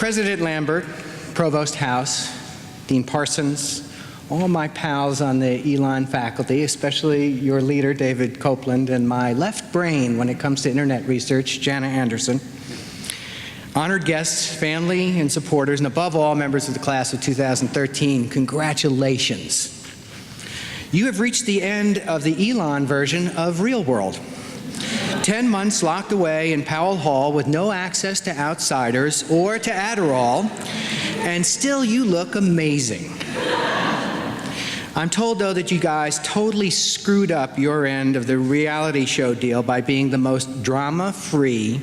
President Lambert, Provost House, Dean Parsons, all my pals on the Elon faculty, especially your leader, David Copeland, and my left brain when it comes to internet research, Jana Anderson, honored guests, family and supporters, and above all, members of the class of 2013, congratulations. You have reached the end of the Elon version of Real World. 10 months locked away in Powell Hall with no access to outsiders or to Adderall, and still you look amazing. I'm told, though, that you guys totally screwed up your end of the reality show deal by being the most drama-free,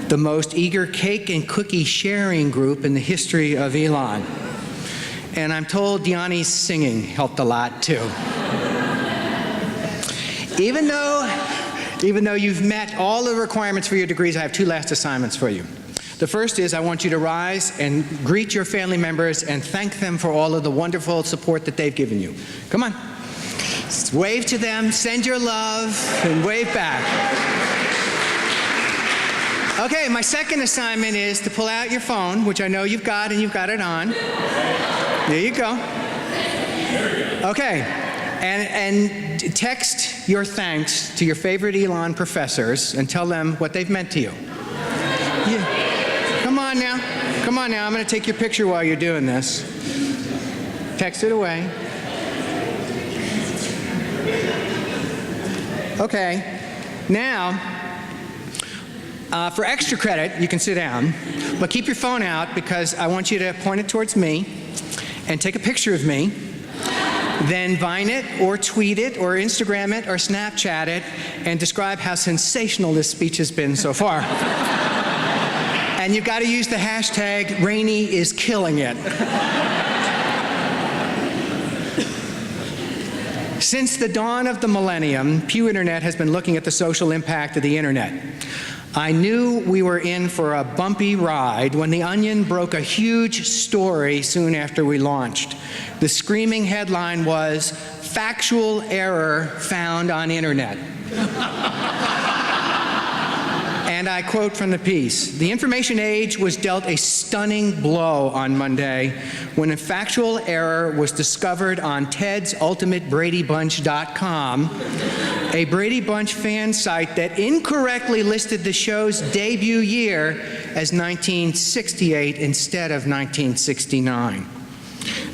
the most eager cake and cookie sharing group in the history of Elon. And I'm told Diani's singing helped a lot, too. Even though you've met all the requirements for your degrees, I have two last assignments for you. The first is I want you to rise and greet your family members and thank them for all of the wonderful support that they've given you. Come on. Wave to them, send your love, and wave back. Okay, my second assignment is to pull out your phone, which I know you've got and you've got it on. There you go. Okay, and text your thanks to your favorite Elon professors and tell them what they've meant to you. Yeah. Come on now. Come on now. I'm going to take your picture while you're doing this. Text it away. Okay. Now, for extra credit, you can sit down, but keep your phone out because I want you to point it towards me and take a picture of me, then Vine it or tweet it or Instagram it or Snapchat it and describe how sensational this speech has been so far. And you've got to use the hashtag Rainie is killing it. Since the dawn of the millennium, Pew Internet has been looking at the social impact of the internet. I knew we were in for a bumpy ride when The Onion broke a huge story soon after we launched. The screaming headline was, "Factual error found on internet." And I quote from the piece, "The information age was dealt a stunning blow on Monday when a factual error was discovered on Ted'sUltimateBradyBunch.com, a Brady Bunch fan site that incorrectly listed the show's debut year as 1968 instead of 1969.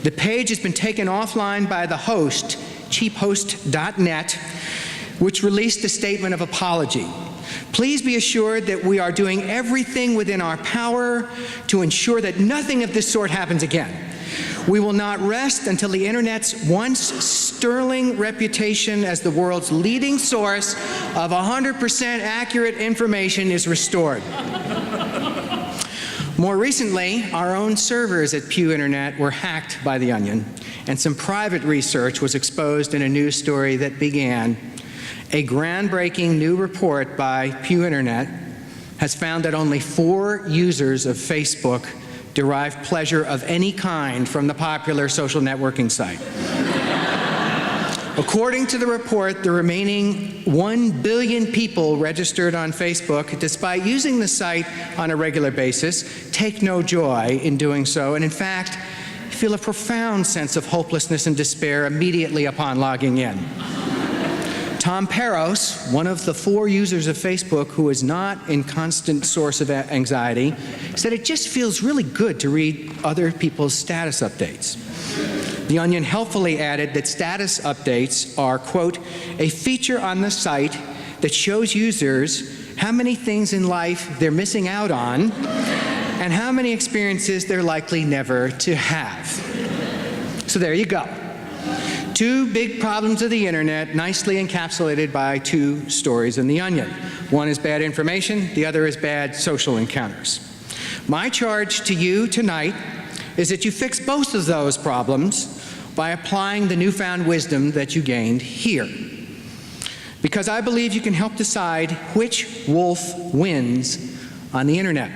The page has been taken offline by the host, cheaphost.net, which released a statement of apology. Please be assured that we are doing everything within our power to ensure that nothing of this sort happens again. We will not rest until the internet's once sterling reputation as the world's leading source of 100% accurate information is restored." More recently, our own servers at Pew Internet were hacked by The Onion, and some private research was exposed in a news story that began, "A groundbreaking new report by Pew Internet has found that only 4 users of Facebook derive pleasure of any kind from the popular social networking site." According to the report, the remaining 1 billion people registered on Facebook, despite using the site on a regular basis, take no joy in doing so, and in fact, feel a profound sense of hopelessness and despair immediately upon logging in. Tom Peros, one of the 4 users of Facebook who is not in constant source of anxiety, said it just feels really good to read other people's status updates. The Onion helpfully added that status updates are, quote, "a feature on the site that shows users how many things in life they're missing out on and how many experiences they're likely never to have." So there you go. 2 big problems of the internet, nicely encapsulated by 2 stories in The Onion. One is bad information, the other is bad social encounters. My charge to you tonight is that you fix both of those problems by applying the newfound wisdom that you gained here. Because I believe you can help decide which wolf wins on the internet.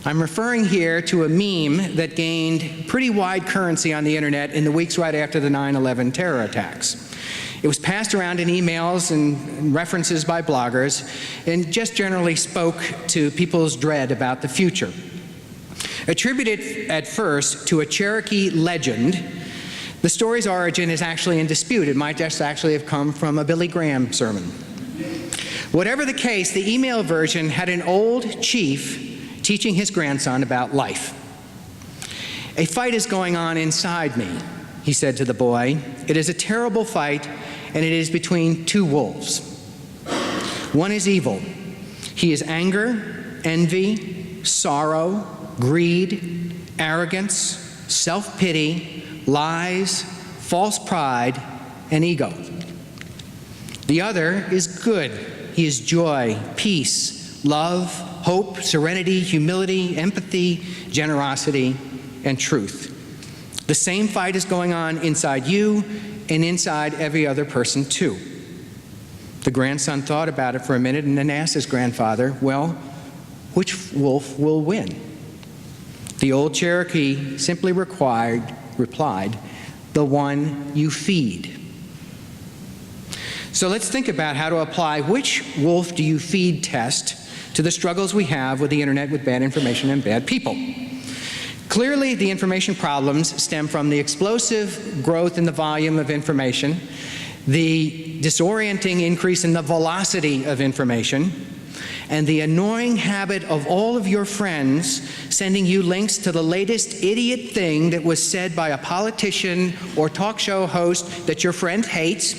I'm referring here to a meme that gained pretty wide currency on the internet in the weeks right after the 9/11 terror attacks. It was passed around in emails and references by bloggers and just generally spoke to people's dread about the future. Attributed at first to a Cherokee legend, the story's origin is actually in dispute. It might just actually have come from a Billy Graham sermon. Whatever the case, the email version had an old chief teaching his grandson about life. "A fight is going on inside me," he said to the boy. "It is a terrible fight, and it is between two wolves. One is evil. He is anger, envy, sorrow, greed, arrogance, self-pity, lies, false pride, and ego. The other is good. He is joy, peace, love, hope, serenity, humility, empathy, generosity, and truth. The same fight is going on inside you and inside every other person too." The grandson thought about it for a minute and then asked his grandfather, "Well, which wolf will win?" The old Cherokee simply replied, "The one you feed." So let's think about how to apply "which wolf do you feed" test to the struggles we have with the internet, with bad information and bad people. Clearly, the information problems stem from the explosive growth in the volume of information, the disorienting increase in the velocity of information, and the annoying habit of all of your friends sending you links to the latest idiot thing that was said by a politician or talk show host that your friend hates,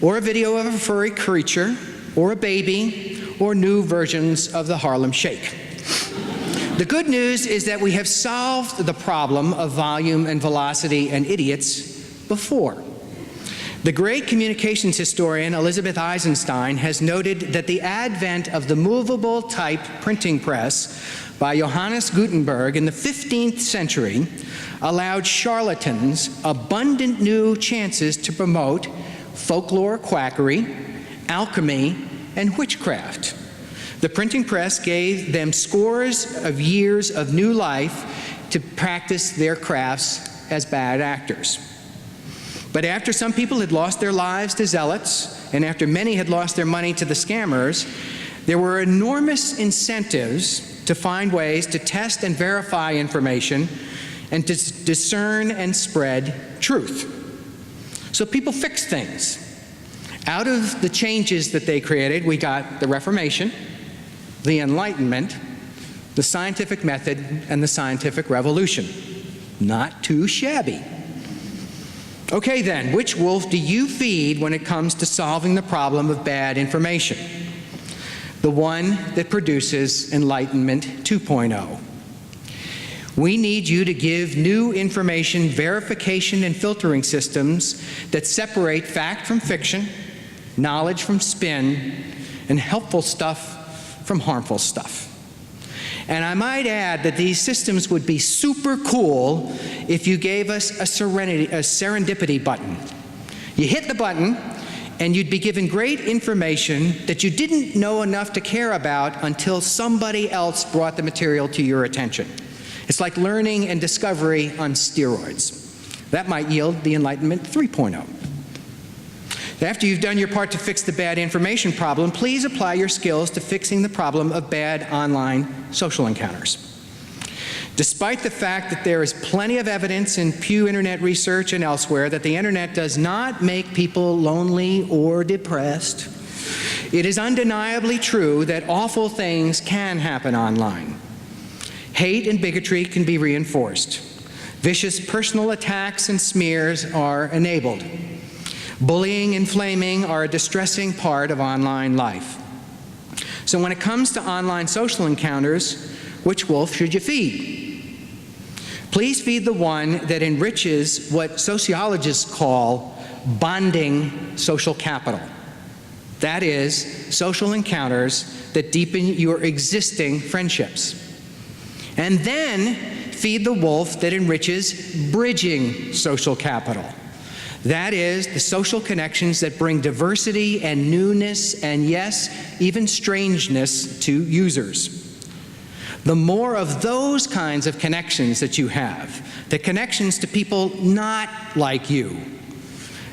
or a video of a furry creature, or a baby, or new versions of the Harlem Shake. The good news is that we have solved the problem of volume and velocity and idiots before. The great communications historian Elizabeth Eisenstein has noted that the advent of the movable type printing press by Johannes Gutenberg in the 15th century allowed charlatans abundant new chances to promote folklore, quackery, alchemy, and witchcraft. The printing press gave them scores of years of new life to practice their crafts as bad actors. But after some people had lost their lives to zealots, and after many had lost their money to the scammers, there were enormous incentives to find ways to test and verify information and to discern and spread truth. So people fixed things. Out of the changes that they created, we got the Reformation, the Enlightenment, the scientific method, and the scientific revolution. Not too shabby. Okay then, which wolf do you feed when it comes to solving the problem of bad information? The one that produces Enlightenment 2.0. We need you to give new information verification and filtering systems that separate fact from fiction, knowledge from spin, and helpful stuff from harmful stuff. And I might add that these systems would be super cool if you gave us a serendipity button. You hit the button, and you'd be given great information that you didn't know enough to care about until somebody else brought the material to your attention. It's like learning and discovery on steroids. That might yield the Enlightenment 3.0. After you've done your part to fix the bad information problem, please apply your skills to fixing the problem of bad online social encounters. Despite the fact that there is plenty of evidence in Pew Internet Research and elsewhere that the internet does not make people lonely or depressed, it is undeniably true that awful things can happen online. Hate and bigotry can be reinforced. Vicious personal attacks and smears are enabled. Bullying and flaming are a distressing part of online life. So when it comes to online social encounters, which wolf should you feed? Please feed the one that enriches what sociologists call bonding social capital. That is, social encounters that deepen your existing friendships. And then feed the wolf that enriches bridging social capital. That is, the social connections that bring diversity and newness and, yes, even strangeness to users. The more of those kinds of connections that you have, the connections to people not like you,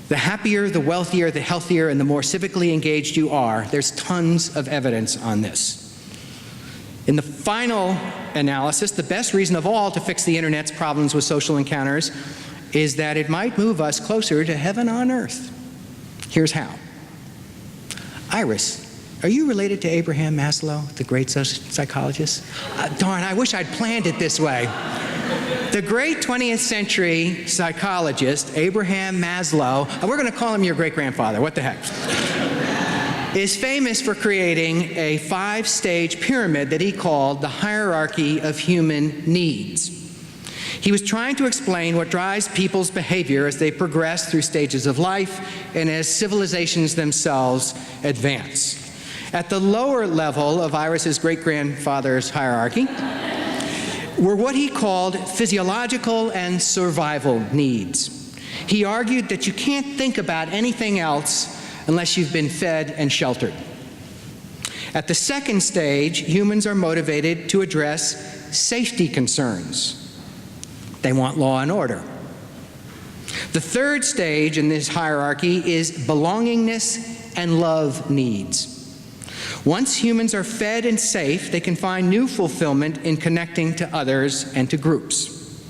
the happier, the wealthier, the healthier, and the more civically engaged you are. There's tons of evidence on this. In the final analysis, the best reason of all to fix the internet's problems with social encounters is that it might move us closer to heaven on earth. Here's how. Iris, are you related to Abraham Maslow, the great psychologist? Darn, I wish I'd planned it this way. The great 20th century psychologist, Abraham Maslow, we're going to call him your great-grandfather, what the heck, is famous for creating a 5-stage pyramid that he called the hierarchy of human needs. He was trying to explain what drives people's behavior as they progress through stages of life and as civilizations themselves advance. At the lower level of Iris's great-grandfather's hierarchy were what he called physiological and survival needs. He argued that you can't think about anything else unless you've been fed and sheltered. At the second stage, humans are motivated to address safety concerns. They want law and order. The third stage in this hierarchy is belongingness and love needs. Once humans are fed and safe, they can find new fulfillment in connecting to others and to groups.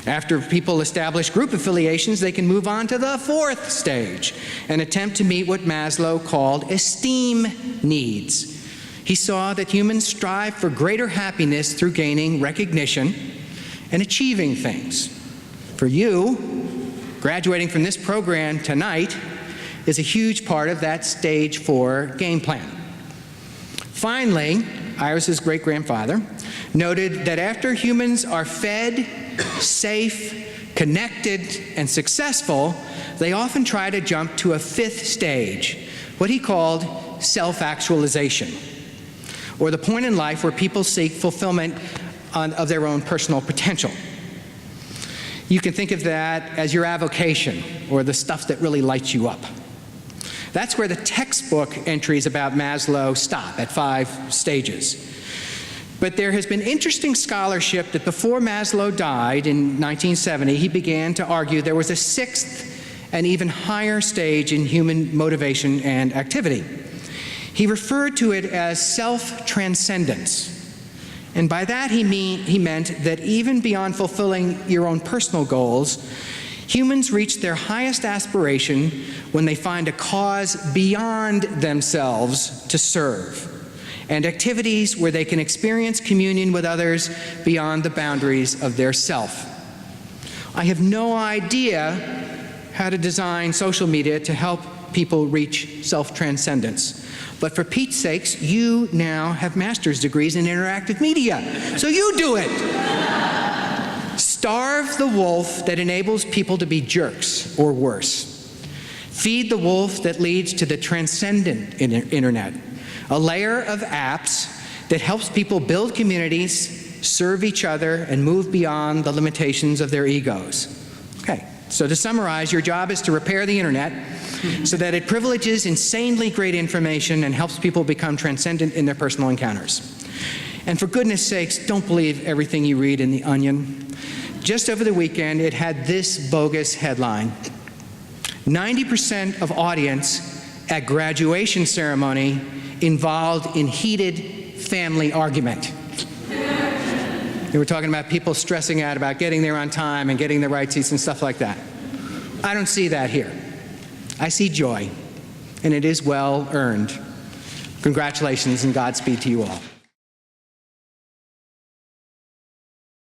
After people establish group affiliations, they can move on to the fourth stage and attempt to meet what Maslow called esteem needs. He saw that humans strive for greater happiness through gaining recognition and achieving things. For you, graduating from this program tonight is a huge part of that stage 4 game plan. Finally, Iris's great-grandfather noted that after humans are fed, safe, connected, and successful, they often try to jump to a 5th stage, what he called self-actualization, or the point in life where people seek fulfillment of their own personal potential. You can think of that as your avocation, or the stuff that really lights you up. That's where the textbook entries about Maslow stop, at 5 stages. But there has been interesting scholarship that before Maslow died in 1970, he began to argue there was a 6th and even higher stage in human motivation and activity. He referred to it as self-transcendence. And by that he meant that even beyond fulfilling your own personal goals, humans reach their highest aspiration when they find a cause beyond themselves to serve, and activities where they can experience communion with others beyond the boundaries of their self. I have no idea how to design social media to help people reach self-transcendence. But for Pete's sakes, you now have master's degrees in interactive media, so you do it. Starve the wolf that enables people to be jerks, or worse. Feed the wolf that leads to the transcendent internet, a layer of apps that helps people build communities, serve each other, and move beyond the limitations of their egos. Okay, so to summarize, your job is to repair the internet so that it privileges insanely great information and helps people become transcendent in their personal encounters. And for goodness sakes, don't believe everything you read in The Onion. Just over the weekend, it had this bogus headline: 90% of audience at graduation ceremony involved in heated family argument. They were talking about people stressing out about getting there on time and getting the right seats and stuff like that. I don't see that here. I see joy, and it is well earned. Congratulations and Godspeed to you all.